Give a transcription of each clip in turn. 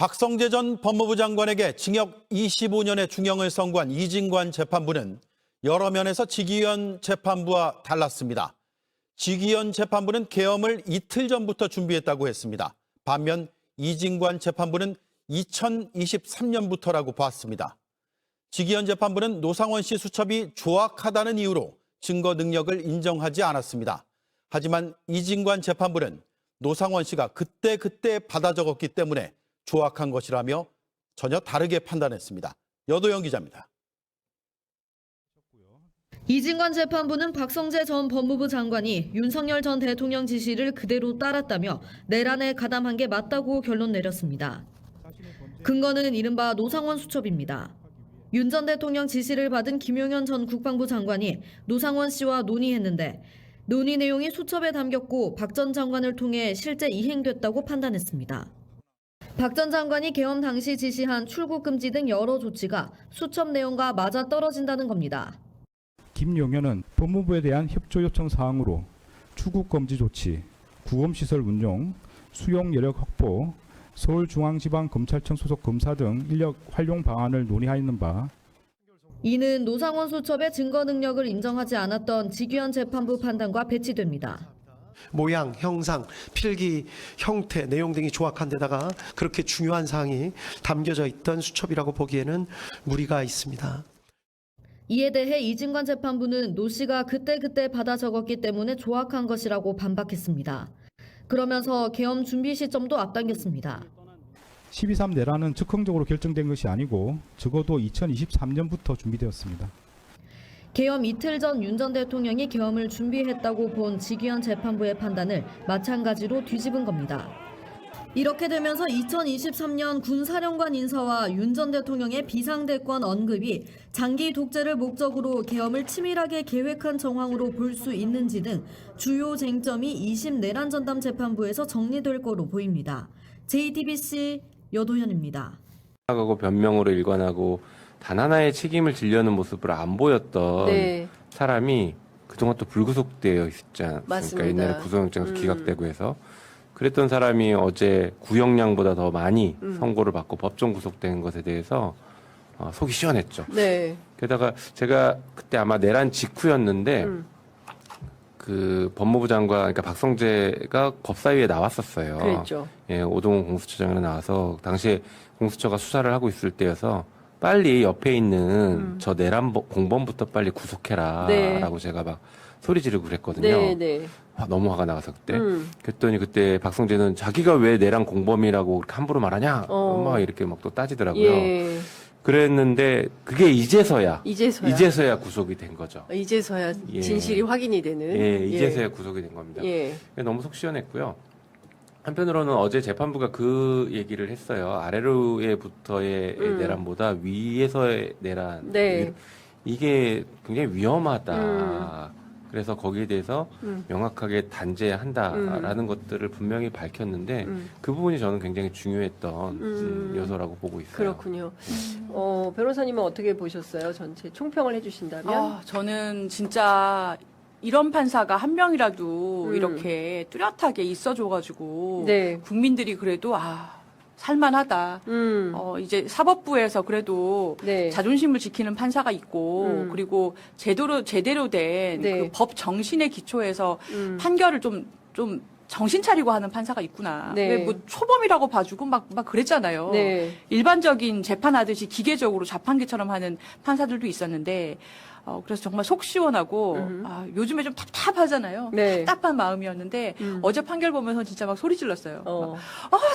박성재 전 법무부 장관에게 징역 25년의 중형을 선고한 이진관 재판부는 여러 면에서 지기현 재판부와 달랐습니다. 지기현 재판부는 계엄을 이틀 전부터 준비했다고 했습니다. 반면 이진관 재판부는 2023년부터라고 봤습니다. 지기현 재판부는 노상원 씨 수첩이 조악하다는 이유로 증거 능력을 인정하지 않았습니다. 하지만 이진관 재판부는 노상원 씨가 그때 받아 적었기 때문에 조악한 것이라며 전혀 다르게 판단했습니다. 여도영 기자입니다. 이진관 재판부는 박성재 전 법무부 장관이 윤석열 전 대통령 지시를 그대로 따랐다며 내란에 가담한 게 맞다고 결론 내렸습니다. 근거는 이른바 노상원 수첩입니다. 윤 전 대통령 지시를 받은 김용현 전 국방부 장관이 노상원 씨와 논의했는데 논의 내용이 수첩에 담겼고 박 전 장관을 통해 실제 이행됐다고 판단했습니다. 박 전 장관이 계엄 당시 지시한 출국 금지 등 여러 조치가 수첩 내용과 맞아떨어진다는 겁니다. 김용현은 법무부에 대한 협조 요청 사항으로 출국 금지 조치, 구검시설 운용, 수용 여력 확보, 서울중앙지방검찰청 소속 검사 등 인력 활용 방안을 논의하였는 바 이는 노상원 수첩의 증거 능력을 인정하지 않았던 지기현 재판부 판단과 배치됩니다. 모양, 형상, 필기, 형태, 내용 등이 조악한 데다가 그렇게 중요한 사항이 담겨져 있던 수첩이라고 보기에는 무리가 있습니다. 이에 대해 이진관 재판부는 노 씨가 그때 받아 적었기 때문에 조악한 것이라고 반박했습니다. 그러면서 계엄 준비 시점도 앞당겼습니다. 12.3 내란은 즉흥적으로 결정된 것이 아니고 적어도 2023년부터 준비되었습니다. 계엄 이틀 전 윤 전 대통령이 계엄을 준비했다고 본 지기현 재판부의 판단을 마찬가지로 뒤집은 겁니다. 이렇게 되면서 2023년 군사령관 인사와 윤 전 대통령의 비상대권 언급이 장기 독재를 목적으로 계엄을 치밀하게 계획한 정황으로 볼 수 있는지 등 주요 쟁점이 2심 내란 전담 재판부에서 정리될 거로 보입니다. JTBC 여도현입니다. 하고 변명으로 일관하고 단 하나의 책임을 지려는 모습을 안 보였던 사람이 그동안 또 불구속되어 있지 않습니까? 맞습니다. 옛날에 구속영장에서 기각되고 해서 그랬던 사람이 어제 구형량보다 더 많이 선고를 받고 법정 구속된 것에 대해서 속이 시원했죠. 네. 게다가 제가 그때 아마 내란 직후였는데 그 법무부 장관, 그러니까 박성재가 법사위에 나왔었어요. 그랬죠. 예, 오동훈 공수처장으로 나와서 당시에 공수처가 수사를 하고 있을 때여서 빨리 옆에 있는 저 내란 공범부터 빨리 구속해라 라고 제가 막 소리 지르고 그랬거든요. 네. 너무 화가 나가서 그때. 그랬더니 그때 박성재는 자기가 왜 내란 공범이라고 그렇게 함부로 말하냐? 막 이렇게 막 또 따지더라고요. 예. 그랬는데 그게 이제서야 구속이 된 거죠. 이제서야 예. 진실이 확인이 되는. 예, 이제서야 구속이 된 겁니다. 예. 너무 속 시원했고요. 한편으로는 어제 재판부가 그 얘기를 했어요. 아래로부터의 내란보다 위에서의 내란. 네. 이게 굉장히 위험하다. 그래서 거기에 대해서 명확하게 단죄한다라는 것들을 분명히 밝혔는데 그 부분이 저는 굉장히 중요했던 요소라고 보고 있어요. 그렇군요. 변호사님은 어떻게 보셨어요? 전체 총평을 해주신다면? 저는 진짜 이런 판사가 한 명이라도 이렇게 뚜렷하게 있어줘가지고 네. 국민들이 그래도 살만하다. 이제 사법부에서 그래도 네. 자존심을 지키는 판사가 있고 그리고 제대로 된 네. 그 법 정신의 기초에서 판결을 좀 정신 차리고 하는 판사가 있구나. 네. 왜 뭐 초범이라고 봐주고 막 그랬잖아요. 네. 일반적인 재판하듯이 기계적으로 자판기처럼 하는 판사들도 있었는데 그래서 정말 속 시원하고 요즘에 좀 답답하잖아요. 네. 답답한 마음이었는데 어제 판결 보면서 진짜 막 소리 질렀어요.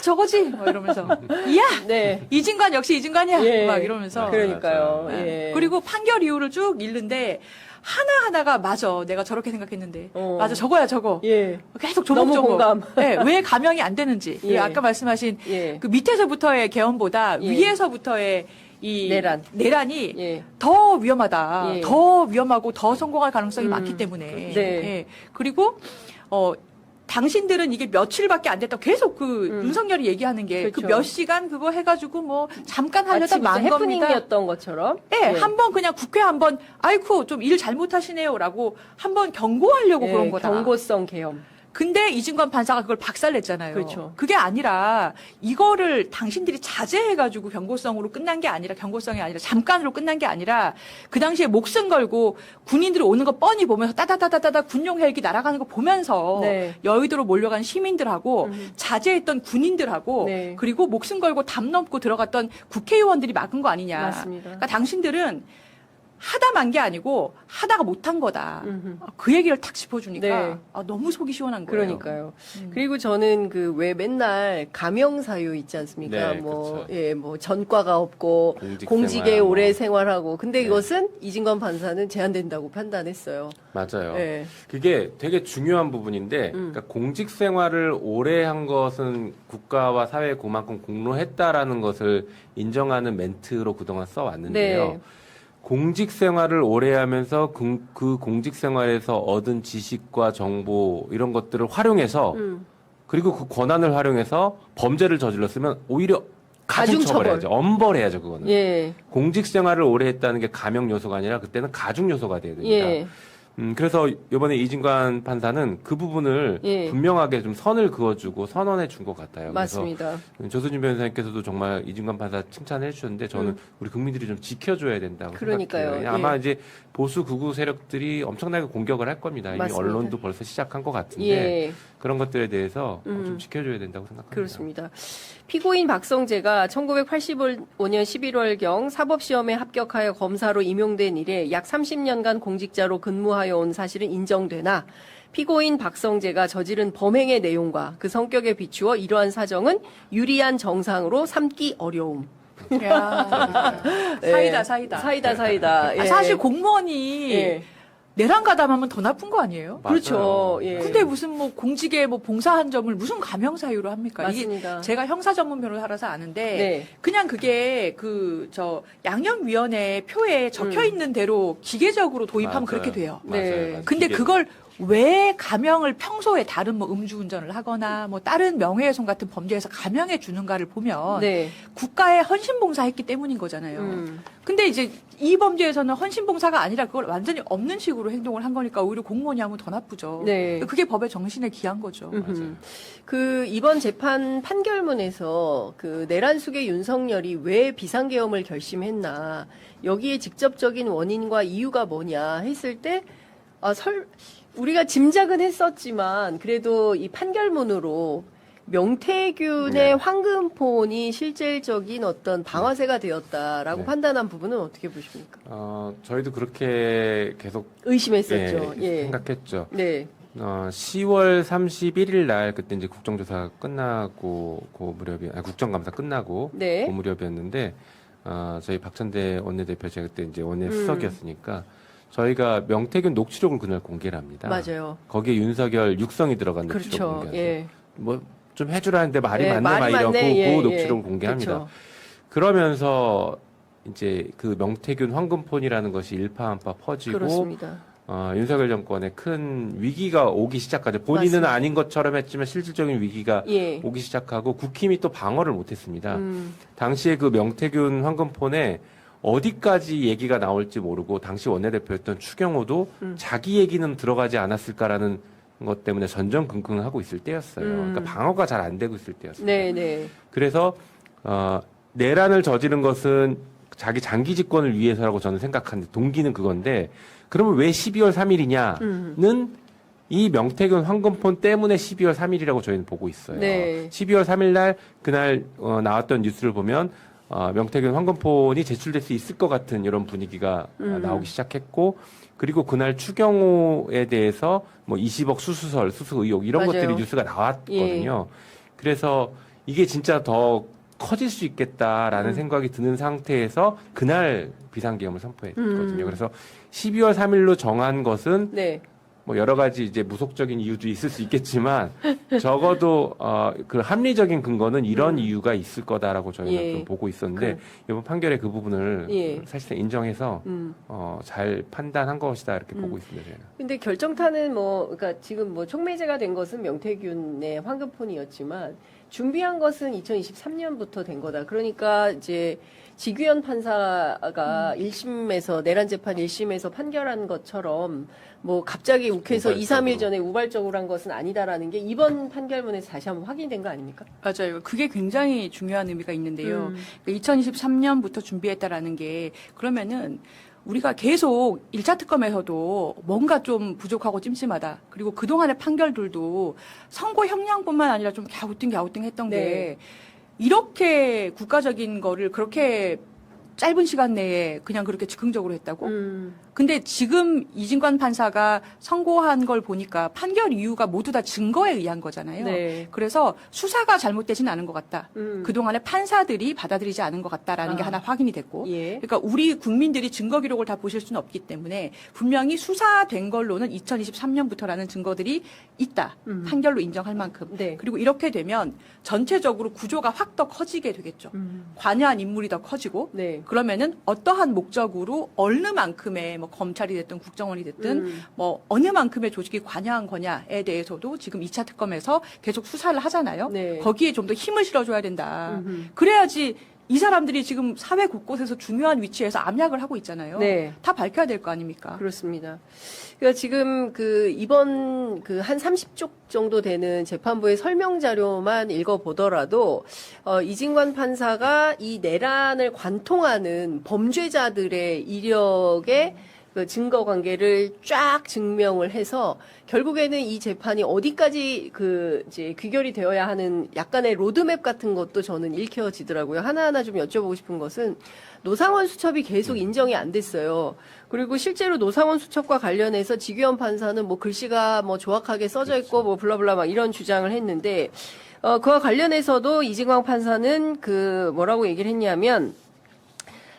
저거지 막 이러면서 이야 네. 이진관 역시 이진관이야 예. 막 이러면서 그러니까요. 네. 예. 그리고 판결 이유를 쭉 읽는데 하나하나가 맞아. 내가 저렇게 생각했는데. 맞아. 저거야, 저거. 예. 계속 너무 조목조목. 공감. 네, 왜 감형이 안 되는지. 예. 아까 말씀하신 예. 그 밑에서부터의 계엄보다 예. 위에서부터의 이 내란이 예. 더 위험하다. 예. 더 위험하고 더 성공할 가능성이 많기 때문에. 네. 예. 그리고 당신들은 이게 며칠밖에 안 됐다. 계속 윤석열이 얘기하는 게 그 그렇죠. 몇 시간 그거 해가지고 뭐 잠깐 하려다 마치 만 겁니다. 해프닝이었던 것처럼. 네, 예. 한번 그냥 국회 한번 아이쿠 좀 일 잘못하시네요라고 한번 경고하려고 그런 거다. 경고성 계엄. 근데 이진관 판사가 그걸 박살냈잖아요. 그렇죠. 그게 아니라 이거를 당신들이 자제해가지고 경고성으로 끝난 게 아니라 경고성이 아니라 잠깐으로 끝난 게 아니라 그 당시에 목숨 걸고 군인들이 오는 거 뻔히 보면서 따다다다다다 군용 헬기 날아가는 거 보면서 네. 여의도로 몰려간 시민들하고 자제했던 군인들하고 네. 그리고 목숨 걸고 담 넘고 들어갔던 국회의원들이 막은 거 아니냐. 맞습니다. 그러니까 당신들은 하다 만 게 아니고 하다가 못한 거다. 음흠. 그 얘기를 탁 짚어주니까 네. 너무 속이 시원한 거예요. 그러니까요. 그리고 저는 그 왜 맨날 가명 사유 있지 않습니까? 네, 뭐, 그렇죠. 예, 뭐 전과가 없고 공직 공직에 생활, 뭐. 오래 생활하고. 근데 네. 이것은 이진관 판사는 제한된다고 판단했어요. 맞아요. 예. 그게 되게 중요한 부분인데, 그러니까 공직 생활을 오래 한 것은 국가와 사회에 그만큼 공로했다라는 것을 인정하는 멘트로 그동안 써왔는데요. 네. 공직 생활을 오래 하면서 그 공직 생활에서 얻은 지식과 정보 이런 것들을 활용해서 그리고 그 권한을 활용해서 범죄를 저질렀으면 오히려 가중처벌해야죠. 엄벌해야죠, 그거는. 예. 공직 생활을 오래 했다는 게 가명 요소가 아니라 그때는 가중 요소가 돼야 됩니다. 예. 그래서 이번에 이진관 판사는 그 부분을 예. 분명하게 좀 선을 그어주고 선언해 준 것 같아요. 맞습니다. 그래서 조수진 변호사님께서도 정말 이진관 판사 칭찬해 주셨는데 저는 우리 국민들이 좀 지켜줘야 된다고 그러니까요. 생각해요. 예. 아마 이제 보수 극우 세력들이 엄청나게 공격을 할 겁니다. 이미 맞습니다. 언론도 벌써 시작한 것 같은데 예. 그런 것들에 대해서 좀 지켜줘야 된다고 생각합니다. 그렇습니다. 피고인 박성재가 1985년 11월경 사법시험에 합격하여 검사로 임용된 이래 약 30년간 공직자로 근무하여 온 사실은 인정되나 피고인 박성재가 저지른 범행의 내용과 그 성격에 비추어 이러한 사정은 유리한 정상으로 삼기 어려움. 야, 사이다, 예. 사이다. 사이다. 예. 사실 공무원이 예. 내란 가담하면 더 나쁜 거 아니에요? 맞아요. 그렇죠. 예. 근데 무슨 뭐 공직에 뭐 봉사한 점을 무슨 가명 사유로 합니까? 맞습니다. 이게 제가 형사 전문 변호사라서 아는데 네. 그냥 그게 그 저 양형위원회 표에 적혀 있는 대로 기계적으로 도입하면 맞아요. 그렇게 돼요. 네. 맞아요. 근데 기계- 그걸 왜 가명을 평소에 다른 뭐 음주운전을 하거나 뭐 다른 명예훼손 같은 범죄에서 가명해 주는가를 보면 네. 국가에 헌신봉사했기 때문인 거잖아요. 근데 이제 이 범죄에서는 헌신봉사가 아니라 그걸 완전히 없는 식으로 행동을 한 거니까 오히려 공무원이 하면 더 나쁘죠. 네. 그게 법의 정신에 기한 거죠. 맞아요. 그 이번 재판 판결문에서 그 내란숙의 윤석열이 왜 비상계엄을 결심했나 여기에 직접적인 원인과 이유가 뭐냐 했을 때 우리가 짐작은 했었지만 그래도 이 판결문으로 명태균의 네. 황금폰이 실질적인 어떤 방아쇠가 되었다라고 네. 판단한 부분은 어떻게 보십니까? 저희도 그렇게 계속 의심했었죠. 예. 생각했죠. 네. 10월 31일 날 그때 이제 국정조사 끝나고 국정감사 끝나고 네. 그 무렵이었는데 저희 박찬대 원내대표 제가 그때 이제 원내 수석이었으니까 저희가 명태균 녹취록을 그날 공개를 합니다. 맞아요. 거기에 윤석열 육성이 들어간 녹취록 그렇죠. 공개하죠. 예. 뭐 좀 해주라는데 말이 예, 많네 막 말이 이러고 많네. 예, 그 예. 녹취록을 공개합니다. 그렇죠. 그러면서 이제 그 명태균 황금폰이라는 것이 일파만파 퍼지고 그렇습니다. 윤석열 정권에 큰 위기가 오기 시작하죠. 본인은 맞습니다. 아닌 것처럼 했지만 실질적인 위기가 예. 오기 시작하고 국힘이 또 방어를 못했습니다. 당시에 그 명태균 황금폰에 어디까지 얘기가 나올지 모르고 당시 원내대표였던 추경호도 자기 얘기는 들어가지 않았을까라는 것 때문에 전전긍긍하고 있을 때였어요. 그러니까 방어가 잘 안 되고 있을 때였어요. 네, 네. 그래서 내란을 저지른 것은 자기 장기 집권을 위해서라고 저는 생각하는데 동기는 그건데 그러면 왜 12월 3일이냐는 이 명태균 황금폰 때문에 12월 3일이라고 저희는 보고 있어요. 네. 12월 3일 날 그날 나왔던 뉴스를 보면 명태균 황금폰이 제출될 수 있을 것 같은 이런 분위기가 나오기 시작했고 그리고 그날 추경호에 대해서 뭐 20억 수수 의혹 이런 맞아요. 것들이 뉴스가 나왔거든요. 그래서 이게 진짜 더 커질 수 있겠다라는 생각이 드는 상태에서 그날 비상계엄을 선포했거든요. 그래서 12월 3일로 정한 것은 네. 뭐 여러 가지 이제 무속적인 이유도 있을 수 있겠지만 적어도 그 합리적인 근거는 이런 이유가 있을 거다라고 저희는 예. 좀 보고 있었는데 이번 판결에 그 부분을 예. 사실상 인정해서 잘 판단한 것이다 이렇게 보고 있습니다. 저희는. 근데 결정타는 그러니까 지금 촉매제가 된 것은 명태균의 황금폰이었지만 준비한 것은 2023년부터 된 거다. 그러니까 이제 지규현 판사가 1심에서 내란 재판 1심에서 판결한 것처럼 뭐 갑자기 욱해서 2, 3일 전에 우발적으로 한 것은 아니다라는 게 이번 판결문에서 다시 한번 확인된 거 아닙니까? 맞아요. 그게 굉장히 중요한 의미가 있는데요. 2023년부터 준비했다라는 게 그러면은 우리가 계속 1차 특검에서도 뭔가 좀 부족하고 찜찜하다. 그리고 그동안의 판결들도 선고 형량뿐만 아니라 좀 갸우뚱했던 네. 게 이렇게 국가적인 거를 그렇게 짧은 시간 내에 그냥 그렇게 즉흥적으로 했다고? 근데 지금 이진관 판사가 선고한 걸 보니까 판결 이유가 모두 다 증거에 의한 거잖아요. 네. 그래서 수사가 잘못되진 않은 것 같다. 그동안에 판사들이 받아들이지 않은 것 같다라는 게 아. 하나 확인이 됐고. 예. 그러니까 우리 국민들이 증거 기록을 다 보실 수는 없기 때문에 분명히 수사된 걸로는 2023년부터라는 증거들이 있다. 판결로 인정할 만큼. 네. 그리고 이렇게 되면 전체적으로 구조가 확 더 커지게 되겠죠. 관여한 인물이 더 커지고 네. 그러면은 어떠한 목적으로 어느 만큼의 뭐 검찰이 됐든 국정원이 됐든 뭐 어느 만큼의 조직이 관여한 거냐에 대해서도 지금 2차 특검에서 계속 수사를 하잖아요. 네. 거기에 좀 더 힘을 실어줘야 된다. 그래야지 이 사람들이 지금 사회 곳곳에서 중요한 위치에서 압력을 하고 있잖아요. 네. 다 밝혀야 될 거 아닙니까? 그렇습니다. 그러니까 지금 이번 한 30쪽 정도 되는 재판부의 설명 자료만 읽어보더라도, 이진관 판사가 이 내란을 관통하는 범죄자들의 이력의 그 증거 관계를 쫙 증명을 해서 결국에는 이 재판이 어디까지 이제 귀결이 되어야 하는 약간의 로드맵 같은 것도 저는 읽혀지더라고요. 하나하나 좀 여쭤보고 싶은 것은 노상원 수첩이 계속 인정이 안 됐어요. 그리고 실제로 노상원 수첩과 관련해서 지규현 판사는 뭐 글씨가 뭐 조악하게 써져 있고 뭐 블라블라 막 이런 주장을 했는데, 그와 관련해서도 이진광 판사는 뭐라고 얘기를 했냐면,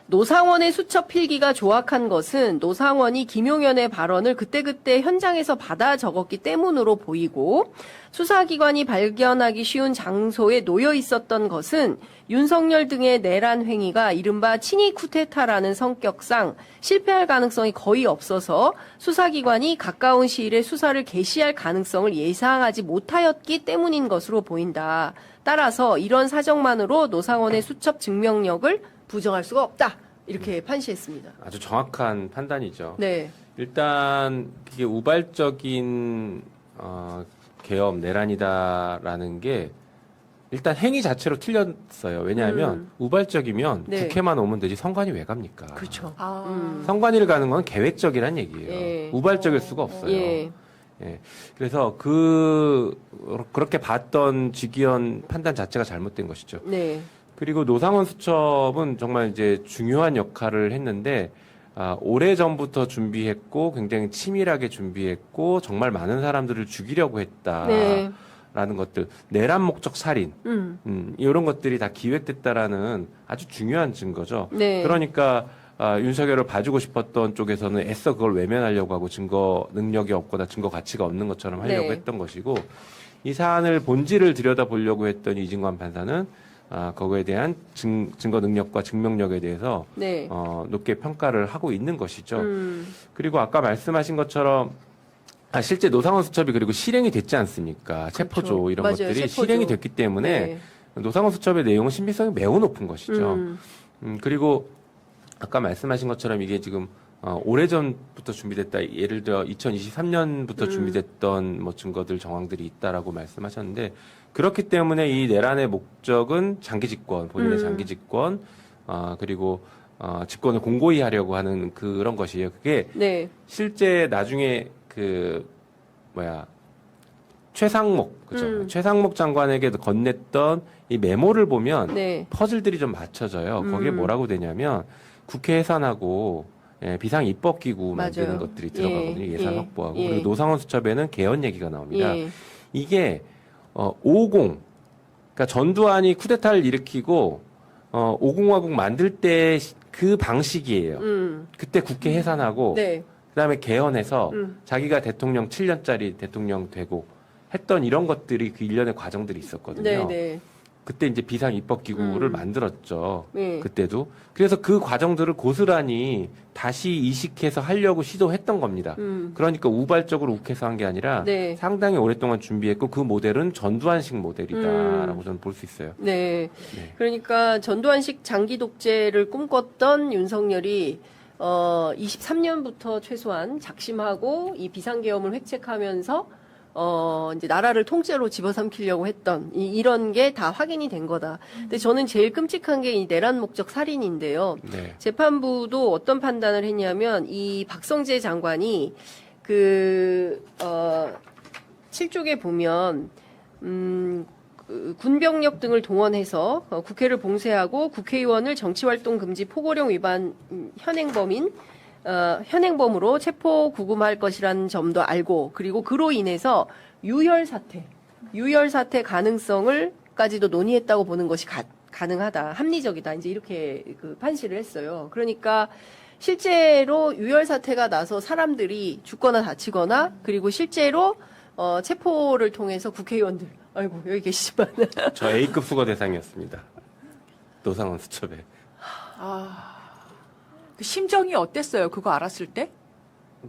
노상원의 수첩 필기가 조악한 것은 노상원이 김용현의 발언을 그때그때 현장에서 받아 적었기 때문으로 보이고, 수사기관이 발견하기 쉬운 장소에 놓여 있었던 것은 윤석열 등의 내란 행위가 이른바 친위 쿠데타라는 성격상 실패할 가능성이 거의 없어서 수사기관이 가까운 시일에 수사를 개시할 가능성을 예상하지 못하였기 때문인 것으로 보인다. 따라서 이런 사정만으로 노상원의 수첩 증명력을 부정할 수가 없다. 이렇게 판시했습니다. 아주 정확한 판단이죠. 네. 일단 그게 우발적인 계엄 내란이다라는 게 일단 행위 자체로 틀렸어요. 왜냐하면 우발적이면 네. 국회만 오면 되지 선관위 왜 갑니까? 그렇죠. 선관위를 가는 건 계획적이란 얘기예요. 예. 우발적일 수가 없어요. 예. 예. 그래서 그렇게 봤던 지기현 판단 자체가 잘못된 것이죠. 네. 그리고 노상원 수첩은 정말 이제 중요한 역할을 했는데, 오래 전부터 준비했고, 굉장히 치밀하게 준비했고, 정말 많은 사람들을 죽이려고 했다라는 네. 것들, 내란 목적 살인, 이런 것들이 다 기획됐다라는 아주 중요한 증거죠. 네. 그러니까 윤석열을 봐주고 싶었던 쪽에서는 애써 그걸 외면하려고 하고 증거 능력이 없거나 증거 가치가 없는 것처럼 하려고 네. 했던 것이고, 이 사안을 본질을 들여다보려고 했던 이진관 판사는 거기에 대한 증거 능력과 증명력에 대해서 네. 높게 평가를 하고 있는 것이죠. 그리고 아까 말씀하신 것처럼 실제 노상원 수첩이 그리고 실행이 됐지 않습니까? 체포조 이런 맞아요. 것들이 체포조. 실행이 됐기 때문에 네. 노상원 수첩의 내용은 신빙성이 매우 높은 것이죠. 그리고 아까 말씀하신 것처럼 이게 지금 오래전부터 준비됐다. 예를 들어 2023년부터 준비됐던 뭐 증거들 정황들이 있다라고 말씀하셨는데, 그렇기 때문에 이 내란의 목적은 장기 집권, 본인의 장기 집권, 그리고 집권을 공고히 하려고 하는 그런 것이에요. 그게 네. 실제 나중에 최상목, 그죠? 최상목 장관에게 건넸던 이 메모를 보면 네. 퍼즐들이 좀 맞춰져요. 거기에 뭐라고 되냐면 국회 해산하고 비상 입법기구 만드는 맞아요. 것들이 들어가거든요. 예, 예산 예, 확보하고. 예. 그리고 노상원 수첩에는 개헌 얘기가 나옵니다. 예. 이게 50, 그러니까 전두환이 쿠데타를 일으키고 50화국 만들 때 그 방식이에요. 그때 국회 해산하고 네. 그다음에 개헌해서 자기가 대통령 7년짜리 대통령 되고 했던 이런 것들이 그 일련의 과정들이 있었거든요. 네. 네. 그때 이제 비상 입법 기구를 만들었죠. 네. 그때도. 그래서 그 과정들을 고스란히 다시 이식해서 하려고 시도했던 겁니다. 그러니까 우발적으로 욱해서 한 게 아니라 네. 상당히 오랫동안 준비했고 그 모델은 전두환식 모델이다라고 저는 볼 수 있어요. 네. 네. 그러니까 전두환식 장기 독재를 꿈꿨던 윤석열이 23년부터 최소한 작심하고 이 비상계엄을 획책하면서 이제 나라를 통째로 집어삼키려고 했던 이런 게 다 확인이 된 거다. 근데 저는 제일 끔찍한 게 이 내란 목적 살인인데요. 네. 재판부도 어떤 판단을 했냐면 이 박성재 장관이 7쪽에 보면 군병력 등을 동원해서 국회를 봉쇄하고 국회의원을 정치활동 금지 포고령 위반 현행범으로 체포 구금할 것이라는 점도 알고 그리고 그로 인해서 유혈 사태 가능성을까지도 논의했다고 보는 것이 가능하다, 합리적이다. 이제 이렇게 판시를 했어요. 그러니까 실제로 유혈 사태가 나서 사람들이 죽거나 다치거나 그리고 실제로 체포를 통해서 국회의원들 아이고 여기 계시지만 저 A급 수거 대상이었습니다. 노상원 수첩에. 그 심정이 어땠어요? 그거 알았을 때?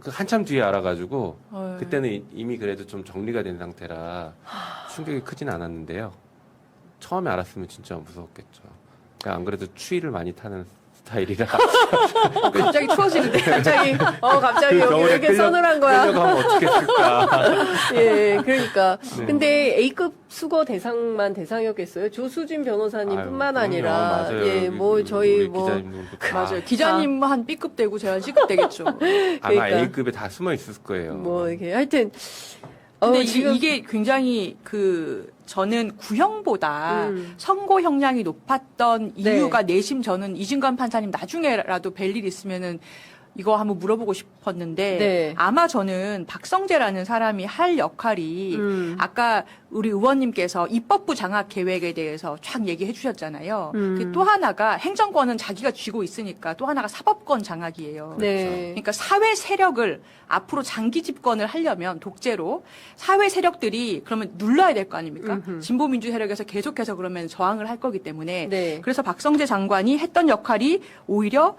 그 한참 뒤에 알아가지고 어이. 그때는 이미 그래도 좀 정리가 된 상태라 충격이 크진 않았는데요. 처음에 알았으면 진짜 무서웠겠죠. 그러니까 안 그래도 추위를 많이 타는 스타일이라 갑자기 추워지는데 갑자기 그 여기 겨울에 이렇게 서늘한 거야. 끌려가면 어떻게 했을까. 예, 그러니까. 네. 근데 A급 수거 대상이었겠어요. 조수진 변호사님뿐만 아유, 아니라, 맞아요. 예, 뭐 우리 저희 뭐 기자님들도 다 맞아요. 기자님 한 B급 되고 제가 C급 되겠죠. 아마 그러니까. A급에 다 숨어 있을 거예요. 뭐 이렇게 하여튼. 근데 지금 이게 굉장히 저는 구형보다 음. 선고 형량이 높았던 네. 이유가 내심 저는 이진관 판사님 나중에라도 뵐 일 있으면은 이거 한번 물어보고 싶었는데 네. 아마 저는 박성재라는 사람이 할 역할이 아까 우리 의원님께서 입법부 장악 계획에 대해서 쫙 얘기해 주셨잖아요. 그또 하나가 행정권은 자기가 쥐고 있으니까 또 하나가 사법권 장악이에요. 네. 그러니까 사회 세력을 앞으로 장기 집권을 하려면 독재로 사회 세력들이 그러면 눌러야 될 거 아닙니까? 진보 민주 세력에서 계속해서 그러면 저항을 할 거기 때문에 네. 그래서 박성재 장관이 했던 역할이 오히려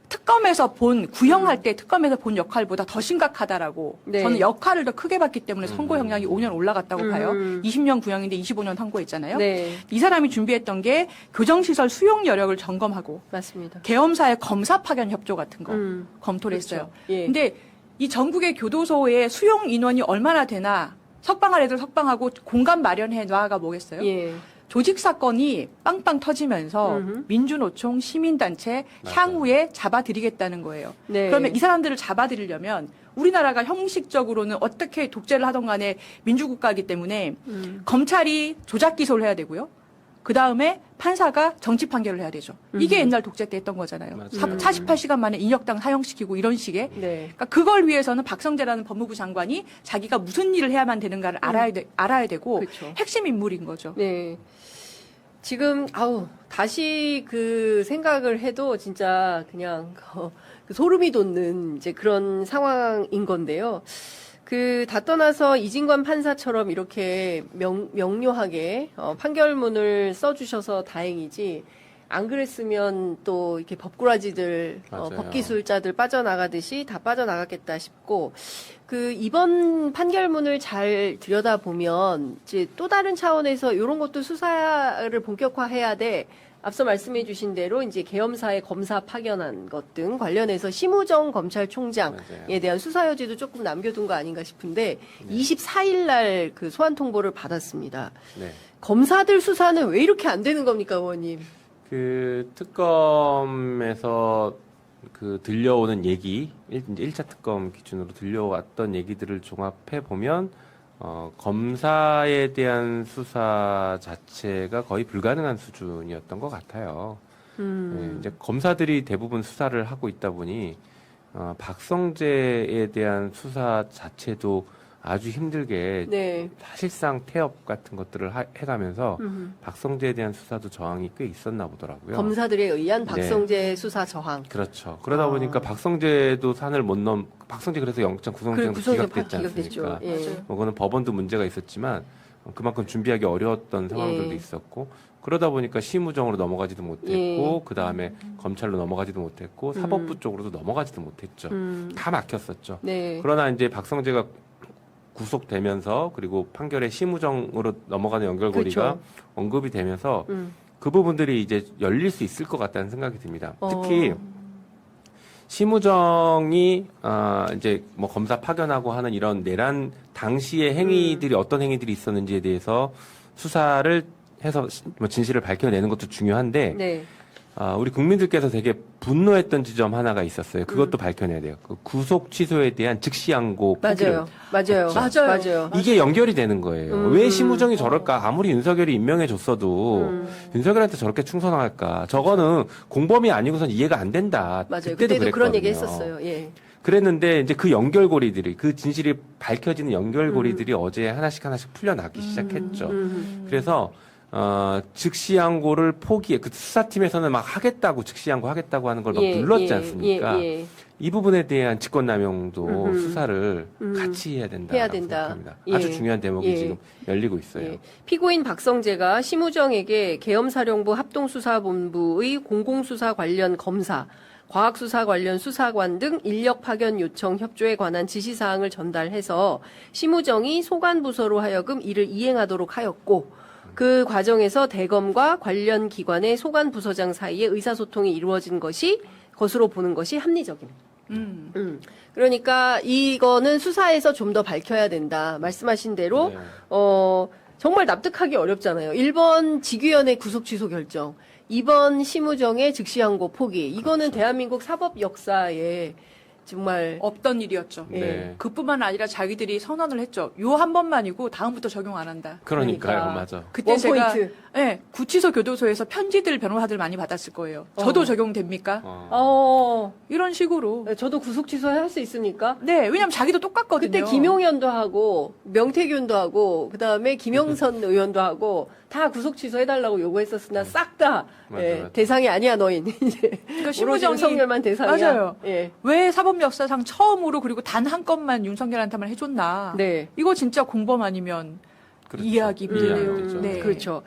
특검에서 구형할 때 특검에서 본 역할보다 더 심각하다라고 네. 저는 역할을 더 크게 봤기 때문에 선고 형량이 5년 올라갔다고 봐요. 20년 구형인데 25년 선고했잖아요. 네. 이 사람이 준비했던 게 교정시설 수용 여력을 점검하고 맞습니다. 계엄사의 검사 파견 협조 같은 거 검토를 그렇죠. 했어요. 예. 근데 이 전국의 교도소에 수용 인원이 얼마나 되나 석방할 애들 석방하고 공간 마련해 놔가 뭐겠어요? 예. 조직 사건이 빵빵 터지면서 민주노총 시민단체 맞아요. 향후에 잡아들이겠다는 거예요. 네. 그러면 이 사람들을 잡아들이려면 우리나라가 형식적으로는 어떻게 독재를 하던 간에 민주국가이기 때문에 검찰이 조작 기소를 해야 되고요. 그 다음에 판사가 정치 판결을 해야 되죠. 이게 옛날 독재 때 했던 거잖아요. 맞아요. 48시간 만에 인력당 사형시키고 이런 식의. 네. 그러니까 그걸 위해서는 박성재라는 법무부 장관이 자기가 무슨 일을 해야만 되는가를 알아야 되고 그렇죠. 핵심 인물인 거죠. 네. 지금 다시 그 생각을 해도 진짜 그냥 그 소름이 돋는 이제 그런 상황인 건데요. 다 떠나서 이진관 판사처럼 이렇게 명료하게 판결문을 써주셔서 다행이지. 안 그랬으면 또 이렇게 법꾸라지들, 맞아요. 법기술자들 빠져나가듯이 다 빠져나갔겠다 싶고, 이번 판결문을 잘 들여다보면, 이제 또 다른 차원에서 이런 것도 수사를 본격화해야 돼. 앞서 말씀해 주신 대로 이제 계엄사의 검사 파견한 것 등 관련해서 심우정 검찰총장에 맞아요. 대한 수사 여지도 조금 남겨둔 거 아닌가 싶은데, 24일 날 그 소환 통보를 받았습니다. 네. 검사들 수사는 왜 이렇게 안 되는 겁니까, 의원님? 특검에서 들려오는 얘기, 1차 특검 기준으로 들려왔던 얘기들을 종합해 보면, 검사에 대한 수사 자체가 거의 불가능한 수준이었던 것 같아요. 네, 이제 검사들이 대부분 수사를 하고 있다 보니, 박성재에 대한 수사 자체도 아주 힘들게 네. 사실상 태업 같은 것들을 해가면서 박성재에 대한 수사도 저항이 꽤 있었나 보더라고요. 검사들에 의한 네. 박성재 수사 저항. 그렇죠. 그러다 보니까 박성재도 산을 못 박성재 그래서 영장 구속영장도 기각됐지 기각됐죠. 않습니까? 예. 맞아요. 그거는 법원도 문제가 있었지만 그만큼 준비하기 어려웠던 상황들도 예. 있었고 그러다 보니까 시무정으로 넘어가지도 못했고 예. 그 다음에 검찰로 넘어가지도 못했고 사법부 쪽으로도 넘어가지도 못했죠. 다 막혔었죠. 네. 그러나 이제 박성재가 구속되면서 그리고 판결에 시무정으로 넘어가는 연결고리가 그렇죠. 언급이 되면서 그 부분들이 이제 열릴 수 있을 것 같다는 생각이 듭니다. 특히 시무정이 이제 뭐 검사 파견하고 하는 이런 내란 당시의 행위들이 어떤 행위들이 있었는지에 대해서 수사를 해서 뭐 진실을 밝혀내는 것도 중요한데 네. 우리 국민들께서 되게 분노했던 지점 하나가 있었어요. 그것도 밝혀내야 돼요. 그 구속 취소에 대한 즉시 항고 포기를. 맞아요. 맞아요. 이게 연결이 되는 거예요. 왜 시무정이 저럴까? 아무리 윤석열이 임명해줬어도 윤석열한테 저렇게 충성할까? 저거는 공범이 아니고선 이해가 안 된다. 맞아요. 그때도 그때도 그런 얘기 그랬거든요. 했었어요. 예. 그랬는데 이제 그 연결고리들이 그 진실이 밝혀지는 연결고리들이 어제 하나씩 풀려나기 시작했죠. 그래서 즉시항고를 포기해 그 수사팀에서는 막 하겠다고 즉시항고 하겠다고 하는 걸 막 눌렀지 않습니까? 예. 이 부분에 대한 직권남용도 수사를 같이 해야 된다. 해야 된다. 생각합니다. 예. 아주 중요한 대목이 예. 지금 열리고 있어요. 예. 피고인 박성재가 시무정에게 계엄사령부 합동수사본부의 공공수사 관련 검사, 과학수사 관련 수사관 등 인력 파견 요청 협조에 관한 지시사항을 전달해서 시무정이 소관부서로 하여금 이를 이행하도록 하였고 그 과정에서 대검과 관련 기관의 소관부서장 사이에 의사소통이 이루어진 것으로 보는 것이 합리적입니다. 그러니까 이거는 수사에서 좀 더 밝혀야 된다. 말씀하신 대로 네. 정말 납득하기 어렵잖아요. 1번 직위원회 구속 취소 결정, 2번 시무정의 즉시항고 포기. 이거는 그렇죠. 대한민국 사법 역사에 정말 없던 일이었죠. 네. 그뿐만 아니라 자기들이 선언을 했죠. 요 한 번만이고 다음부터 적용 안 한다. 그러니까요, 그러니까. 맞아. 그때 제가 원포인트. 구치소 교도소에서 편지들 변호사들 많이 받았을 거예요. 저도 적용됩니까? 이런 식으로. 저도 구속 취소할 수 있습니까? 네, 왜냐면 자기도 똑같거든요. 그때 김용현도 하고 명태균도 하고 그다음에 김영선 의원도 하고 다 구속 취소해달라고 요구했었으나 싹 다 맞아. 대상이 아니야 너인. 이제 그러니까 오로지 신부정이 윤석열만 대상이야. 맞아요. 예. 왜 사법 역사상 처음으로 그리고 단 한 건만 윤석열한테만 해줬나? 네. 이거 진짜 공범 아니면 그렇죠. 이해하기 이해하기 힘들어요. 되죠. 네. 그렇죠.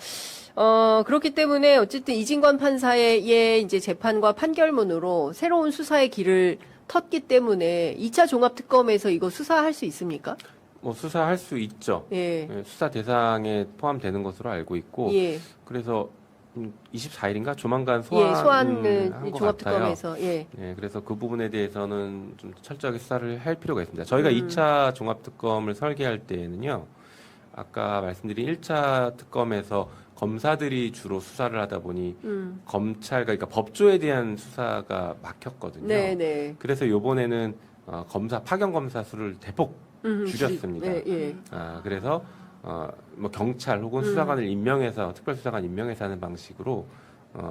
그렇기 때문에 어쨌든 이진관 판사의 이제 재판과 판결문으로 새로운 수사의 길을 텄기 때문에 2차 종합특검에서 이거 수사할 수 있습니까? 뭐 수사할 수 있죠. 예. 예, 수사 대상에 포함되는 것으로 알고 있고 예. 그래서 24일인가 조만간 소환을 소환을 한것 같아요. 종합특검에서 예. 예, 그래서 그 부분에 대해서는 좀 철저하게 수사를 할 필요가 있습니다. 저희가 2차 종합특검을 설계할 때에는요, 아까 말씀드린 1차 특검에서 검사들이 주로 수사를 하다 보니 검찰, 그러니까 법조에 대한 수사가 막혔거든요. 네. 그래서 요번에는 파견 검사 수를 대폭 줄였습니다. 예. 그래서 뭐 경찰 혹은 수사관을 임명해서 특별수사관 임명해서 하는 방식으로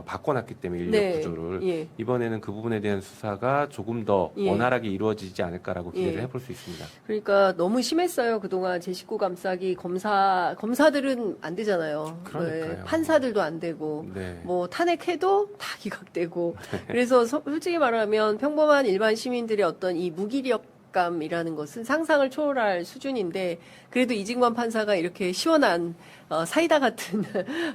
바꿔놨기 때문에 인력 네. 구조를 예. 이번에는 그 부분에 대한 수사가 조금 더 예. 원활하게 이루어지지 않을까라고 기대를 예. 해볼 수 있습니다. 그러니까 너무 심했어요. 그동안 제 식구 감싸기 검사들은 안 되잖아요. 그러니까요. 네, 판사들도 안 되고 네. 뭐 탄핵해도 다 기각되고 그래서 솔직히 말하면 평범한 일반 시민들의 어떤 이 무기력감이라는 것은 상상을 초월할 수준인데 그래도 이진관 판사가 이렇게 시원한 사이다 같은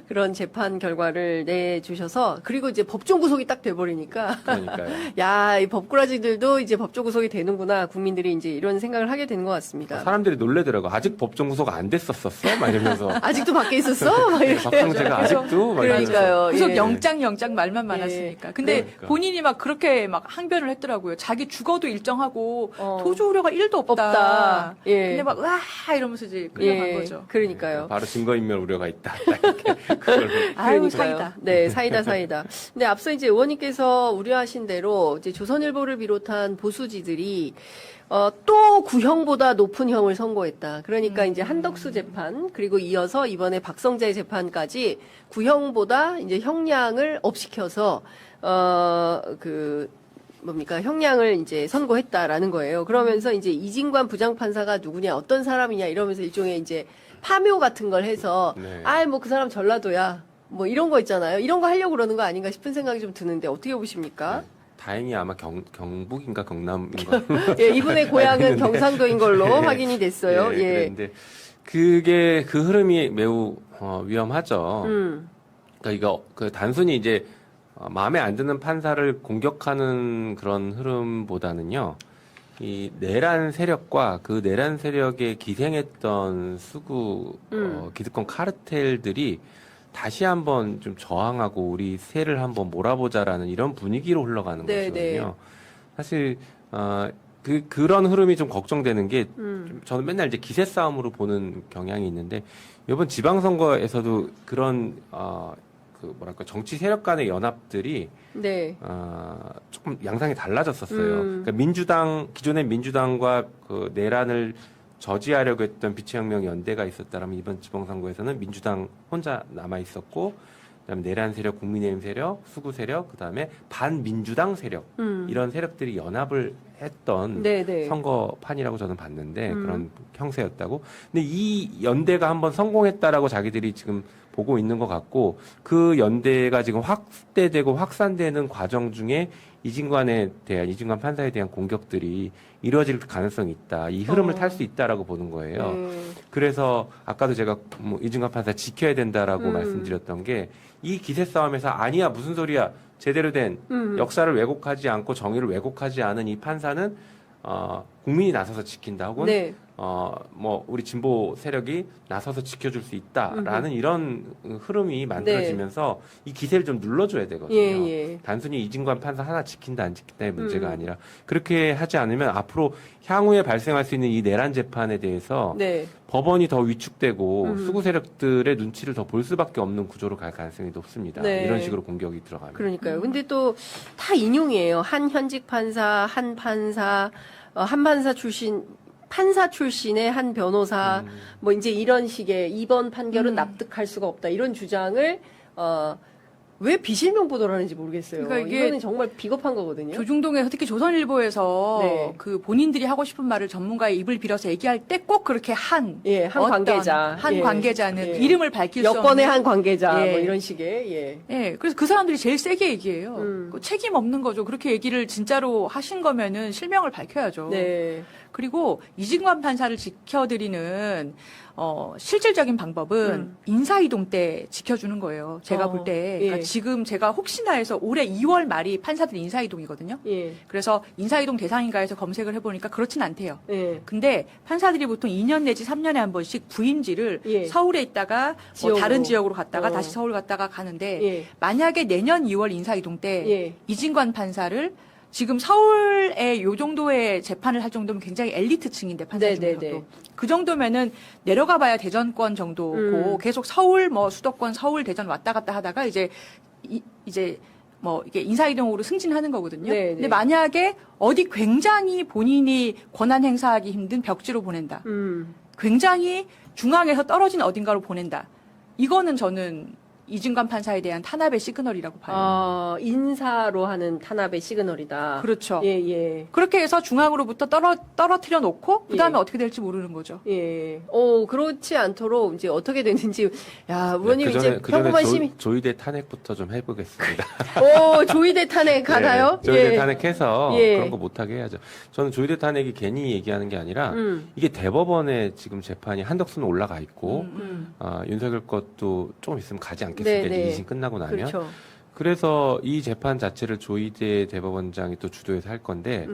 그런 재판 결과를 내주셔서 그리고 이제 법정 구속이 딱 돼버리니까 그러니까요. 야, 이 법꾸라지들도 이제 법정 구속이 되는구나 국민들이 이제 이런 생각을 하게 되는 것 같습니다. 사람들이 놀래더라고. 아직 법정 구속 안 됐었어? 막 이러면서. 아직도 밖에 있었어? 막 이렇게. 박성재가 아직도? 막 이러면서. 그러니까요. 구속 예. 영장 말만 많았으니까. 근데 그러니까. 본인이 막 그렇게 막 항변을 했더라고요. 자기 죽어도 일정하고 어. 도주 우려가 1도 없다. 없다. 예. 근데 막 으아 이러면서 이제 끌려간 거죠. 그러니까요. 바로 증거인멸 우려가 있다. 이렇게 그걸로. 아유 그러니까요. 사이다. 네, 사이다. 근데 앞서 이제 의원님께서 우려하신 대로 이제 조선일보를 비롯한 보수지들이 또 구형보다 높은 형을 선고했다. 그러니까 이제 한덕수 재판 그리고 이어서 이번에 박성재 재판까지 구형보다 이제 형량을 업시켜서 형량을 이제 선고했다라는 거예요. 그러면서 이제 이진관 부장판사가 누구냐, 어떤 사람이냐 이러면서 일종의 이제 파묘 같은 걸 해서 네. 뭐 그 사람 전라도야. 뭐 이런 거 있잖아요. 이런 거 하려고 그러는 거 아닌가 싶은 생각이 좀 드는데 어떻게 보십니까? 다행히 아마 경북인가 경남인가. 예, 이분의 고향은 경상도인 걸로 확인이 됐어요. 예. 예. 그런데 그게 그 흐름이 매우 위험하죠. 음. 그러니까 이거 그 단순히 이제 마음에 안 드는 판사를 공격하는 그런 흐름보다는요. 이 내란 세력과 그 내란 세력에 기생했던 수구 기득권 카르텔들이 다시 한번 좀 저항하고 우리 세를 한번 몰아보자라는 이런 분위기로 흘러가는 네, 것이거든요. 사실 그런 흐름이 좀 걱정되는 게 저는 맨날 이제 기세 싸움으로 보는 경향이 있는데 이번 지방선거에서도 그런 그 뭐랄까 정치 세력 간의 연합들이 네. 조금 양상이 달라졌었어요. 그러니까 기존의 민주당과 그 내란을 저지하려고 했던 비치혁명 연대가 있었다면 이번 지방선거에서는 민주당 혼자 남아 있었고, 그다음에 내란 세력, 국민의힘 세력, 수구 세력, 그다음에 반민주당 세력 이런 세력들이 연합을 했던 네네. 선거판이라고 저는 봤는데 그런 형세였다고. 근데 이 연대가 한번 성공했다라고 자기들이 지금 보고 있는 것 같고 그 연대가 지금 확대되고 확산되는 과정 중에 이진관 판사에 대한 공격들이 이루어질 가능성이 있다. 이 흐름을 탈 수 있다라고 보는 거예요. 그래서 아까도 제가 뭐 이진관 판사 지켜야 된다라고 말씀드렸던 게 이 기세 싸움에서 아니야 무슨 소리야 제대로 된 역사를 왜곡하지 않고 정의를 왜곡하지 않은 이 판사는 국민이 나서서 지킨다 혹은 네. 뭐 우리 진보 세력이 나서서 지켜줄 수 있다라는 이런 흐름이 만들어지면서 이 기세를 좀 눌러줘야 되거든요. 예. 단순히 이진관 판사 하나 지킨다 안 지킨다의 문제가 아니라 그렇게 하지 않으면 앞으로 향후에 발생할 수 있는 이 내란 재판에 대해서 네. 법원이 더 위축되고 수구 세력들의 눈치를 더 볼 수밖에 없는 구조로 갈 가능성이 높습니다. 네. 이런 식으로 공격이 들어가면. 그러니까요. 근데 또 다 인용이에요. 한 현직 판사, 한 판사, 한 판사 출신의 한 변호사, 뭐 이제 이런 식의 이번 판결은 납득할 수가 없다. 이런 주장을, 왜 비실명 보도를 하는지 모르겠어요. 그러니까 이게 이거는 정말 비겁한 거거든요. 조중동에서 특히 조선일보에서 네. 그 본인들이 하고 싶은 말을 전문가의 입을 빌어서 얘기할 때 꼭 그렇게 한 어떤 관계자. 한 예. 관계자는 예. 이름을 밝힐 수 여권의 없는 한 관계자, 예. 뭐 이런 식의, 예. 예, 그래서 그 사람들이 제일 세게 얘기해요. 그 책임 없는 거죠. 그렇게 얘기를 진짜로 하신 거면은 실명을 밝혀야죠. 네. 그리고 이진관 판사를 지켜드리는 실질적인 방법은 인사이동 때 지켜주는 거예요. 제가 볼 때. 그러니까 예. 지금 제가 혹시나 해서 올해 2월 말이 판사들 인사이동이거든요. 예. 그래서 인사이동 대상인가 해서 검색을 해보니까 그렇진 않대요. 예. 근데 판사들이 보통 2년 내지 3년에 한 번씩 부임지를 예. 서울에 있다가 뭐 지역으로. 다른 지역으로 갔다가 어. 다시 서울 갔다가 가는데 예. 만약에 내년 2월 인사이동 때 예. 이진관 판사를 지금 서울에 요 정도의 재판을 할 정도면 굉장히 엘리트층인데 판사 중에서도 네네네. 그 정도면은 내려가 봐야 대전권 정도고 계속 서울 뭐 수도권 서울 대전 왔다 갔다 하다가 이제 뭐 이게 인사이동으로 승진하는 거거든요. 네네. 근데 만약에 어디 굉장히 본인이 권한 행사하기 힘든 벽지로 보낸다. 굉장히 중앙에서 떨어진 어딘가로 보낸다. 이거는 저는 이진관 판사에 대한 탄압의 시그널이라고 봐요. 인사로 하는 탄압의 시그널이다. 그렇죠. 예, 예. 그렇게 해서 중앙으로부터 떨어뜨려 놓고 그다음에 예. 어떻게 될지 모르는 거죠. 예. 그렇지 않도록 이제 어떻게 되는지. 야, 의원님 그 이제 전에 평범한 시민. 조의대 탄핵부터 좀 해보겠습니다. 조의대 탄핵 가나요? 네, 조의대 예. 탄핵해서 예. 그런 거 못하게 해야죠. 저는 조의대 탄핵이 괜히 얘기하는 게 아니라 음. 이게 대법원에 지금 재판이 한덕수는 올라가 있고 윤석열 것도 조금 있으면 가지 않겠습니까? 네, 네. 2심 끝나고 나면. 그렇죠. 그래서 이 재판 자체를 조의대 대법원장이 또 주도해서 할 건데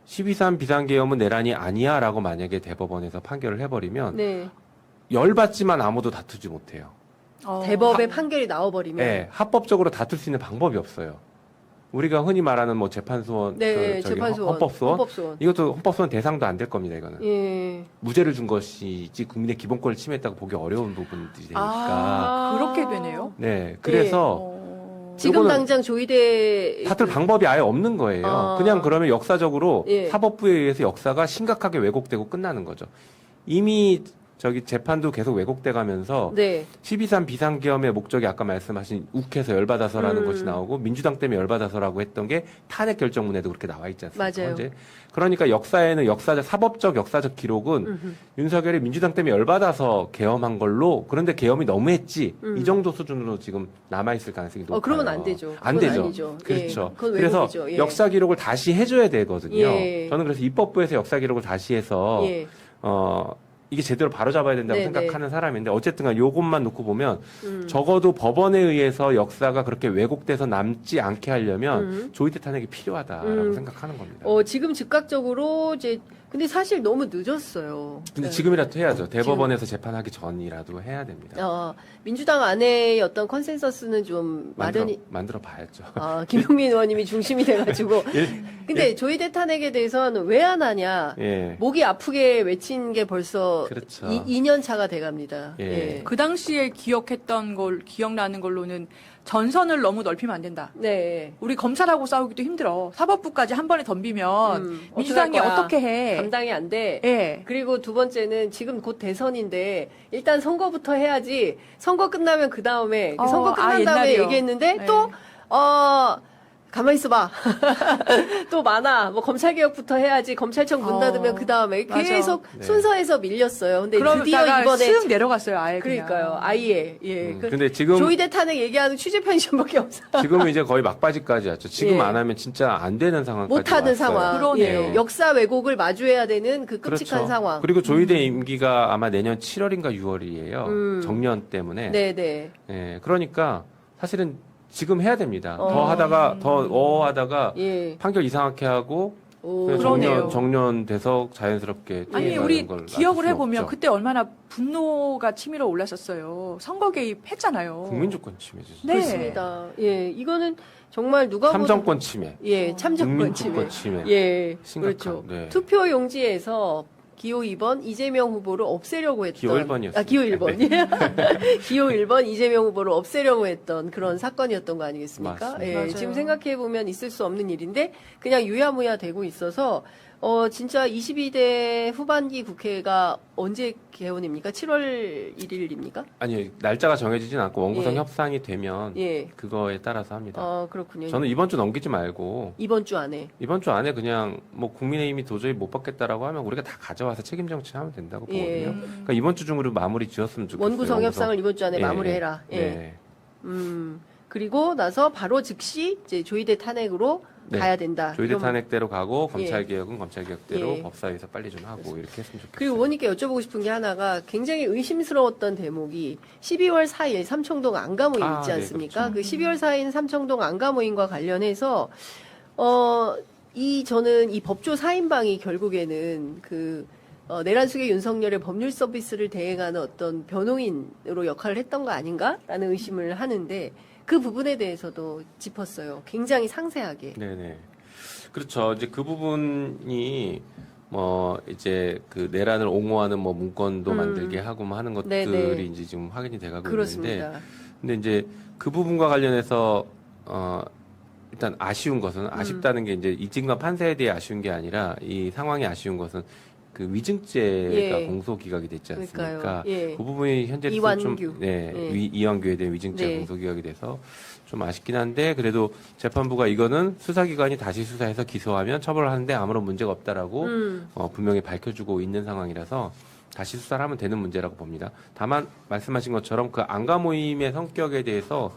12.3 비상계엄은 내란이 아니야라고 만약에 대법원에서 판결을 해버리면 네. 열받지만 아무도 다투지 못해요. 대법의 판결이 나와버리면. 네, 합법적으로 다툴 수 있는 방법이 없어요. 우리가 흔히 말하는 뭐 재판소원, 네, 재판소원. 헌법소원, 이것도 헌법소원 대상도 안 될 겁니다. 이거는 예. 무죄를 준 것이지 국민의 기본권을 침해했다고 보기 어려운 부분들이 되니까. 그렇게 되네요. 네, 그래서 지금 요거는 당장 조의대 다툴 방법이 아예 없는 거예요. 그냥 그러면 역사적으로 예. 사법부에 의해서 역사가 심각하게 왜곡되고 끝나는 거죠. 이미 저기 재판도 계속 왜곡돼 가면서 네. 12.3 비상계엄의 목적이 아까 말씀하신 욱해서 열받아서라는 것이 나오고 민주당 때문에 열받아서라고 했던 게 탄핵 결정문에도 그렇게 나와 있지 않습니까? 맞아요. 이제 그러니까 역사에는 사법적 역사적 기록은 윤석열이 민주당 때문에 열받아서 계엄한 걸로 그런데 계엄이 너무했지 이 정도 수준으로 지금 남아 있을 가능성이 높아요. 그러면 안 되죠. 안 그건 되죠. 아니죠. 그렇죠. 예, 그건 그래서 왜곡이죠. 예. 역사 기록을 다시 해줘야 되거든요. 예. 저는 그래서 입법부에서 역사 기록을 다시 해서 예. 이게 제대로 바로잡아야 된다고 네, 생각하는 사람인데 어쨌든 간 요것만 놓고 보면 적어도 법원에 의해서 역사가 그렇게 왜곡돼서 남지 않게 하려면 조이대 탄핵이 필요하다라고 생각하는 겁니다. 지금 즉각적으로 이제 근데 사실 너무 늦었어요. 근데 네. 지금이라도 해야죠. 대법원에서 재판하기 전이라도 해야 됩니다. 민주당 안의 어떤 컨센서스는 좀 마련이 만들어 봐야죠. 김용민 의원님이 중심이 돼가지고. 근데 조이대 탄핵에 대해서는 왜 안 하냐. 예. 목이 아프게 외친 게 벌써 그렇죠. 2년 차가 돼갑니다. 예. 예. 그 당시에 기억나는 걸로는 전선을 너무 넓히면 안 된다. 네. 우리 검찰하고 싸우기도 힘들어. 사법부까지 한 번에 덤비면 민주당이 어떡할 거야? 어떻게 해? 감당이 안 돼. 예. 그리고 두 번째는 지금 곧 대선인데 일단 선거부터 해야지. 선거 끝나면 그 다음에 선거 끝난 다음에 옛날이요. 얘기했는데 네. 또 가만히 있어봐. 또 많아. 뭐 검찰개혁부터 해야지. 검찰청 문 닫으면 그 다음에 맞아. 계속 네. 순서에서 밀렸어요. 근데 드디어 그러다가 이번에 쓱 내려갔어요. 아예 그러니까요. 아예. 예. 근데 지금 조이대 탄핵 얘기하는 취재 편의점밖에 없어. 지금은 이제 거의 막바지까지 왔죠. 지금 예. 안 하면 진짜 안 되는 상황까지 못하는 왔어요. 상황. 그러네요. 예. 역사 왜곡을 마주해야 되는 그 끔찍한 그렇죠. 상황. 그리고 조이대 임기가 아마 내년 7월인가 6월이에요. 정년 때문에. 네네. 예, 그러니까 사실은 지금 해야 됩니다. 어. 더 하다가 예. 판결 이상하게 하고 오. 그래서 그러네요. 정년 돼서 자연스럽게 아니 돌아가는 우리 걸 기억을 놔둘 수 해보면 없죠. 그때 얼마나 분노가 치밀어 올랐었어요. 선거 개입했잖아요. 국민주권 침해죠. 네. 그렇습니다. 예, 이거는 정말 누가 봐도 참정권 침해, 예, 참정권 침해. 국민주권 침해. 예, 심각한, 그렇죠. 네. 투표 용지에서 기호 2번 이재명 후보를 없애려고 했던 기호 1번이었습니다. 기호 1번. 기호 1번 이재명 후보를 없애려고 했던 그런 사건이었던 거 아니겠습니까? 맞습니다. 예, 맞아요. 지금 생각해 보면 있을 수 없는 일인데 그냥 유야무야 되고 있어서 진짜 22대 후반기 국회가 언제 개원입니까? 7월 1일입니까? 아니 날짜가 정해지진 않고 원구성 예. 협상이 되면 예. 그거에 따라서 합니다. 그렇군요. 저는 이번 주 넘기지 말고 이번 주 안에. 이번 주 안에 그냥 뭐 국민의힘이 도저히 못 받겠다라고 하면 우리가 다 가져와서 책임 정치하면 된다고 예. 보거든요. 그러니까 이번 주 중으로 마무리 지었으면 좋겠어요. 원구성 협상을 이번 주 안에 예, 마무리해라. 예. 네. 그리고 나서 바로 즉시 이제 조이대 탄핵으로 네. 가야 된다. 조이대 이러면- 탄핵대로 가고 검찰개혁은 검찰개혁대로 예. 법사위에서 빨리 좀 하고 이렇게 했으면 좋겠어요. 그리고 의원님께 여쭤보고 싶은 게 하나가 굉장히 의심스러웠던 대목이 12월 4일 삼청동 안가 모임 있지 네, 않습니까? 그렇죠. 그 12월 4일 삼청동 안가 모임과 관련해서 저는 이 법조 4인방이 결국에는 내란 수계 윤석열의 법률 서비스를 대행하는 어떤 변호인으로 역할을 했던 거 아닌가라는 의심을 하는데 그 부분에 대해서도 짚었어요. 굉장히 상세하게. 네네. 그렇죠. 이제 그 부분이 이제 그 내란을 옹호하는 문건도 만들게 하고 하는 것들이 네네. 이제 지금 확인이 돼가고 그렇습니다. 있는데, 근데 이제 그 부분과 관련해서 일단 아쉬운 것은 아쉽다는 게 이제 이진관 판사에 대해 아쉬운 게 아니라 이 상황이 아쉬운 것은 그 위증죄가 예. 공소 기각이 됐지 않습니까? 그러니까요. 예. 그 부분이 현재 이완규. 좀 예. 이완규에 대한 위증죄 네. 공소 기각이 돼서 좀 아쉽긴 한데 그래도 재판부가 이거는 수사기관이 다시 수사해서 기소하면 처벌하는데 아무런 문제가 없다라고 분명히 밝혀주고 있는 상황이라서 다시 수사를 하면 되는 문제라고 봅니다. 다만 말씀하신 것처럼 그 안가 모임의 성격에 대해서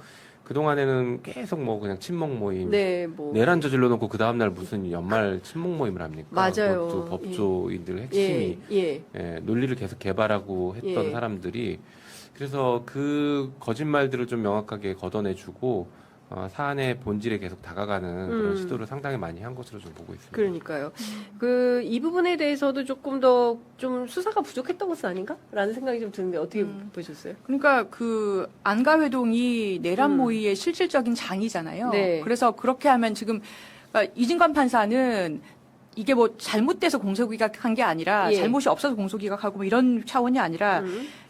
그동안에는 계속 그냥 친목 모임, 네, 내란 저질러 놓고 그 다음날 무슨 연말 친목 모임을 합니까? 맞아요. 그것도 법조인들 핵심이 예. 논리를 계속 개발하고 했던 예. 사람들이 그래서 그 거짓말들을 좀 명확하게 걷어내주고 사안의 본질에 계속 다가가는 그런 시도를 상당히 많이 한 것으로 좀 보고 있습니다. 그러니까요. 이 부분에 대해서도 조금 더 좀 수사가 부족했던 것은 아닌가라는 생각이 좀 드는데 어떻게 보셨어요? 그러니까 그 안가회동이 내란 모의의 실질적인 장이잖아요. 네. 그래서 그렇게 하면 지금 그러니까 이진관 판사는 이게 잘못돼서 공소기각한 게 아니라 예. 잘못이 없어서 공소기각하고 이런 차원이 아니라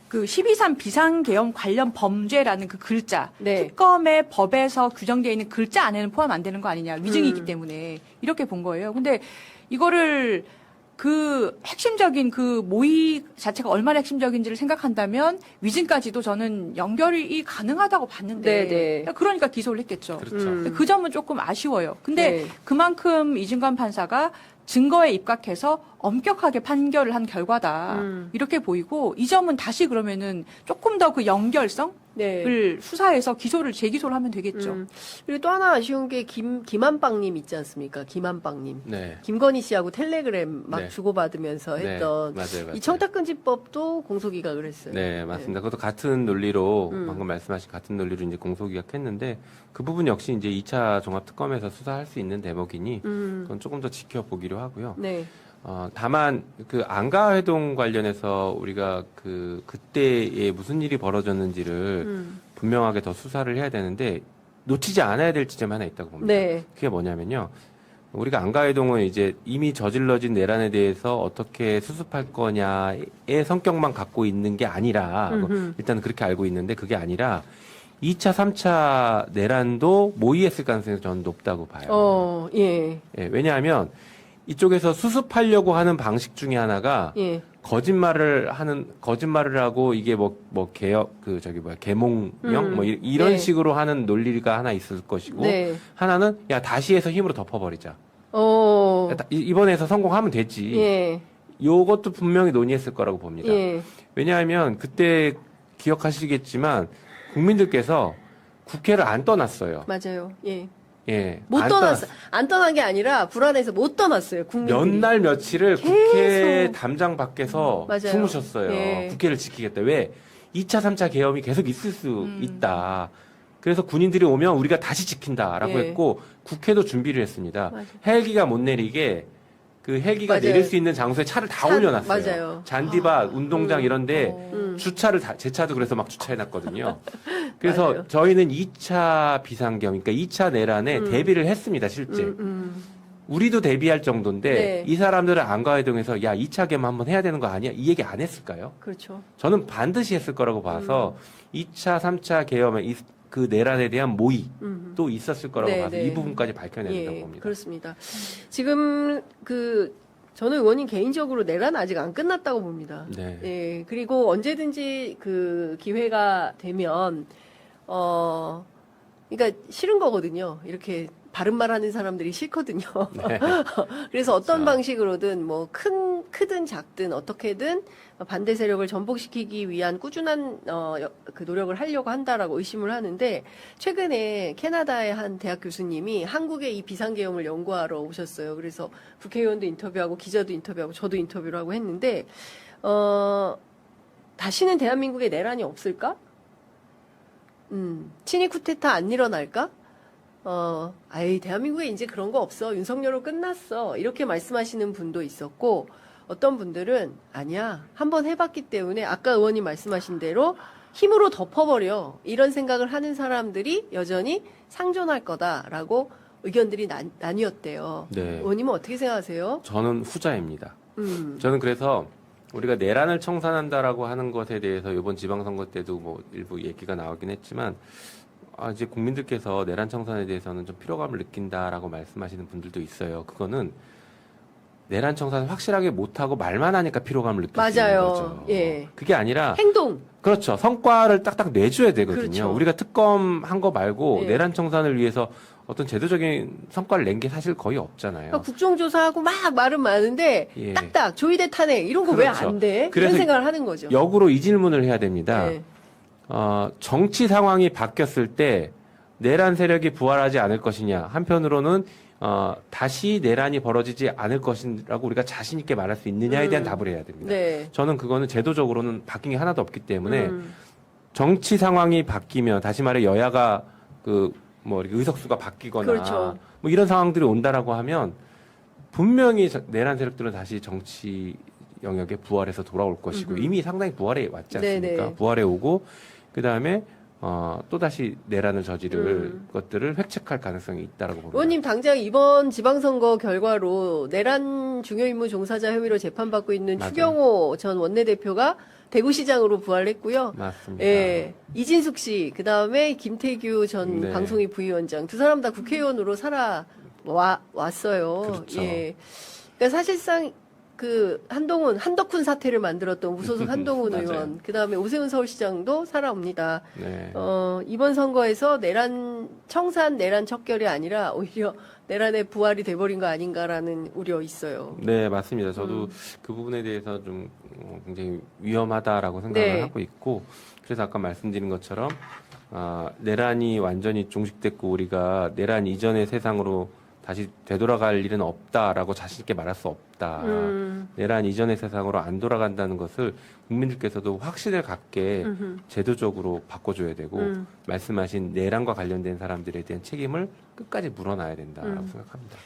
그 12.3 비상계엄 관련 범죄라는 그 글자 네. 특검의 법에서 규정되어 있는 글자 안에는 포함 안 되는 거 아니냐 위증이기 때문에 이렇게 본 거예요. 근데 이거를 그 핵심적인 그 모의 자체가 얼마나 핵심적인지를 생각한다면 위증까지도 저는 연결이 가능하다고 봤는데 네네. 그러니까 기소를 했겠죠. 그렇죠. 근데 그 점은 조금 아쉬워요. 근데 네. 그만큼 이진관 판사가 증거에 입각해서 엄격하게 판결을 한 결과다. 이렇게 보이고 이 점은 다시 그러면은 조금 더 그 연결성 네. 수사해서 재기소를 하면 되겠죠. 그리고 또 하나 아쉬운 게 김한빵님 있지 않습니까? 김한빵님. 네. 김건희 씨하고 텔레그램 막 네. 주고받으면서 네, 했던 맞아요. 이 청탁금지법도 공소기각을 했어요. 네, 맞습니다. 그것도 같은 논리로 방금 말씀하신 같은 논리로 이제 공소기각했는데 그 부분 역시 이제 2차 종합특검에서 수사할 수 있는 대목이니 그건 조금 더 지켜보기로 하고요. 네. 다만 그 안가회동 관련해서 우리가 그때에 무슨 일이 벌어졌는지를 분명하게 더 수사를 해야 되는데 놓치지 않아야 될 지점이 하나 있다고 봅니다. 네. 그게 뭐냐면요. 우리가 안가회동은 이제 이미 저질러진 내란에 대해서 어떻게 수습할 거냐의 성격만 갖고 있는 게 아니라 일단 그렇게 알고 있는데 그게 아니라 2차, 3차 내란도 모의했을 가능성이 저는 높다고 봐요. 예. 예, 왜냐하면 이쪽에서 수습하려고 하는 방식 중에 하나가 예. 거짓말을 하고 이게 계몽령 이런 네. 식으로 하는 논리가 하나 있을 것이고 네. 하나는 야 다시 해서 힘으로 덮어버리자. 이번에 해서 성공하면 되지. 예. 요것도 분명히 논의했을 거라고 봅니다. 예. 왜냐하면 그때 기억하시겠지만 국민들께서 국회를 안 떠났어요. 맞아요. 예. 예. 못 안 떠났어. 안 떠난 게 아니라 불안해서 못 떠났어요. 국민들이. 몇 날 며칠을 계속. 국회 담장 밖에서 맞아요. 숨으셨어요. 예. 국회를 지키겠다. 왜? 2차, 3차 계엄이 계속 있을 수 있다. 그래서 군인들이 오면 우리가 다시 지킨다라고 예. 했고 국회도 준비를 했습니다. 맞아요. 헬기가 못 내리게 그 헬기가 맞아요. 내릴 수 있는 장소에 차를 다 올려놨어요. 맞아요. 잔디밭, 운동장 이런데 주차를 제 차도 그래서 막 주차해놨거든요. 그래서 맞아요. 저희는 2차 비상경, 그러니까 2차 내란에 대비를 했습니다, 실제. 우리도 대비할 정도인데 네. 이 사람들은 안가회동에서 야 2차 계엄 한번 해야 되는 거 아니야? 이 얘기 안 했을까요? 그렇죠. 저는 반드시 했을 거라고 봐서 2차, 3차 계엄에 그 내란에 대한 모의도 있었을 거라고 네, 봐서 네. 이 부분까지 밝혀내야 된다고 봅니다. 그렇습니다. 지금 저는 의원님 개인적으로 내란 아직 안 끝났다고 봅니다. 네. 예, 그리고 언제든지 그 기회가 되면 그러니까 싫은 거거든요. 이렇게 바른 말하는 사람들이 싫거든요. 네. 그래서 어떤 그렇죠. 방식으로든 뭐 크든 작든 어떻게든 반대 세력을 전복시키기 위한 꾸준한 그 노력을 하려고 한다라고 의심을 하는데 최근에 캐나다의 한 대학 교수님이 한국에 이 비상계엄을 연구하러 오셨어요. 그래서 국회의원도 인터뷰하고 기자도 인터뷰하고 저도 인터뷰를 하고 했는데 다시는 대한민국에 내란이 없을까? 친위 쿠데타 안 일어날까? 대한민국에 이제 그런 거 없어. 윤석열로 끝났어. 이렇게 말씀하시는 분도 있었고, 어떤 분들은 아니야. 한번 해봤기 때문에 아까 의원님 말씀하신 대로 힘으로 덮어버려. 이런 생각을 하는 사람들이 여전히 상존할 거다라고 의견들이 나뉘었대요. 네. 의원님은 어떻게 생각하세요? 저는 후자입니다. 저는 그래서 우리가 내란을 청산한다라고 하는 것에 대해서 이번 지방선거 때도 뭐 일부 얘기가 나오긴 했지만 이제 국민들께서 내란 청산에 대해서는 좀 피로감을 느낀다라고 말씀하시는 분들도 있어요. 그거는 내란 청산을 확실하게 못하고 말만 하니까 피로감을 느낄 수 있는 맞아요. 거죠. 예. 그게 아니라 행동. 그렇죠. 성과를 딱딱 내줘야 되거든요. 그렇죠. 우리가 특검 한 거 말고 예. 내란 청산을 위해서 어떤 제도적인 성과를 낸 게 사실 거의 없잖아요. 그러니까 국정조사하고 막 말은 많은데 예. 딱딱 조의대 탄핵 이런 거 왜 그렇죠. 안 돼? 그래서 이런 생각을 하는 거죠. 역으로 이 질문을 해야 됩니다. 네. 정치 상황이 바뀌었을 때 내란 세력이 부활하지 않을 것이냐. 한편으로는 다시 내란이 벌어지지 않을 것이라고 우리가 자신 있게 말할 수 있느냐에 대한 답을 해야 됩니다. 네. 저는 그거는 제도적으로는 바뀐 게 하나도 없기 때문에 정치 상황이 바뀌면 다시 말해 여야가 이렇게 의석수가 바뀌거나 그렇죠. 뭐 이런 상황들이 온다라고 하면 분명히 내란 세력들은 다시 정치 영역에 부활해서 돌아올 것이고 이미 상당히 부활해 왔지 않습니까? 네네. 부활해 오고 그다음에 또다시 내란을 저지를 것들을 획책할 가능성이 있다라고 봅니다. 의원님 당장 이번 지방선거 결과로 내란 중요임무 종사자 혐의로 재판받고 있는 맞아요. 추경호 전 원내대표가 대구시장으로 부활했고요. 맞습니다. 예, 이진숙 씨, 그 다음에 김태규 전 네. 방송위 부위원장 두 사람 다 국회의원으로 왔어요. 그렇죠. 예, 그러니까 사실상 한덕훈 사태를 만들었던 무소속 한동훈 맞아요. 의원, 그 다음에 오세훈 서울시장도 살아옵니다. 네. 이번 선거에서 청산 내란 척결이 아니라 오히려 내란의 부활이 돼버린 거 아닌가라는 우려 있어요. 네, 맞습니다. 저도 그 부분에 대해서 좀 굉장히 위험하다라고 생각을 네. 하고 있고, 그래서 아까 말씀드린 것처럼 내란이 완전히 종식됐고 우리가 내란 이전의 세상으로 다시 되돌아갈 일은 없다라고 자신 있게 말할 수 없다. 내란 이전의 세상으로 안 돌아간다는 것을 국민들께서도 확신을 갖게 제도적으로 바꿔줘야 되고 말씀하신 내란과 관련된 사람들에 대한 책임을 끝까지 물어놔야 된다라고 생각합니다.